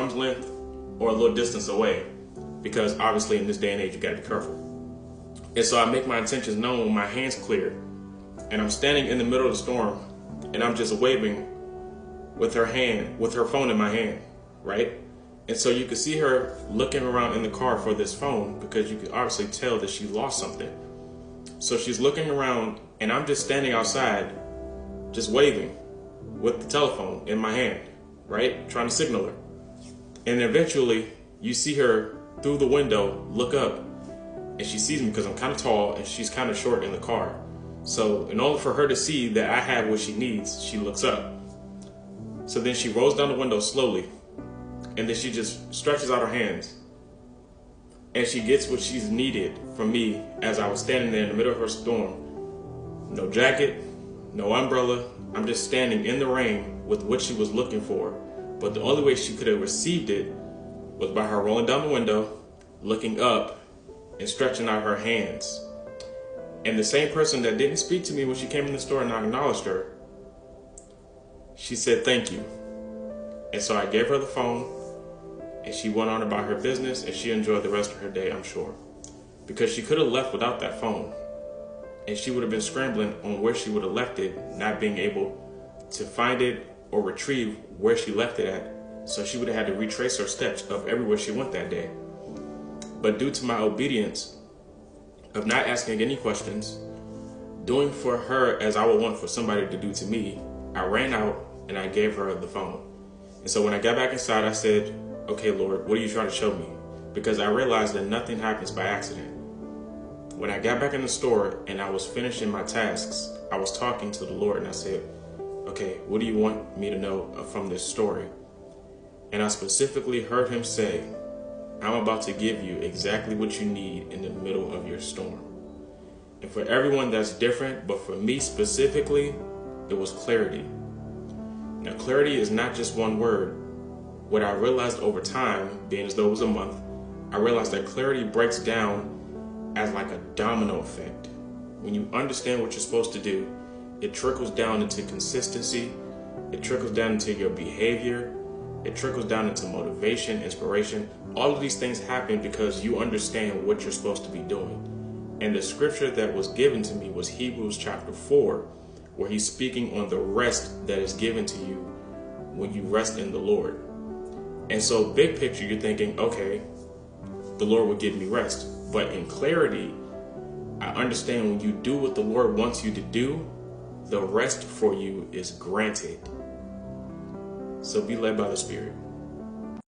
arm's length or a little distance away, because obviously in this day and age you gotta be careful. And so I make my intentions known when my hand's clear, and I'm standing in the middle of the storm, and I'm just waving with her phone in my hand, right? And so you could see her looking around in the car for this phone, because you could obviously tell that she lost something. So she's looking around, and I'm just standing outside, just waving with the telephone in my hand, right? Trying to signal her. And eventually you see her through the window look up, and she sees me because I'm kind of tall and she's kind of short in the car. So in order for her to see that I have what she needs, she looks up. So then she rolls down the window slowly, and then she just stretches out her hands, and she gets what she's needed from me as I was standing there in the middle of her storm. No jacket, no umbrella. I'm just standing in the rain with what she was looking for. But the only way she could have received it was by her rolling down the window, looking up, and stretching out her hands. And the same person that didn't speak to me when she came in the store and I acknowledged her, she said thank you. And so I gave her the phone, and she went on about her business, and she enjoyed the rest of her day, I'm sure. Because she could have left without that phone, and she would have been scrambling on where she would have left it, not being able to find it or retrieve where she left it at. So she would have had to retrace her steps of everywhere she went that day. But due to my obedience of not asking any questions, doing for her as I would want for somebody to do to me, I ran out and I gave her the phone. And so when I got back inside, I said, okay, Lord, what are you trying to show me? Because I realized that nothing happens by accident. When I got back in the store and I was finishing my tasks, I was talking to the Lord and I said, okay, what do you want me to know from this story? And I specifically heard him say, I'm about to give you exactly what you need in the middle of your storm. And for everyone that's different, but for me specifically, it was clarity. Now, clarity is not just one word. What I realized over time, being as though it was a month, I realized that clarity breaks down as like a domino effect. When you understand what you're supposed to do, it trickles down into consistency, it trickles down into your behavior, it trickles down into motivation, inspiration. All of these things happen because you understand what you're supposed to be doing. And the scripture that was given to me was Hebrews chapter 4, where he's speaking on the rest that is given to you when you rest in the Lord. And so big picture, you're thinking, okay, the Lord will give me rest. But in clarity, I understand when you do what the Lord wants you to do, the rest for you is granted. So be led by the Spirit.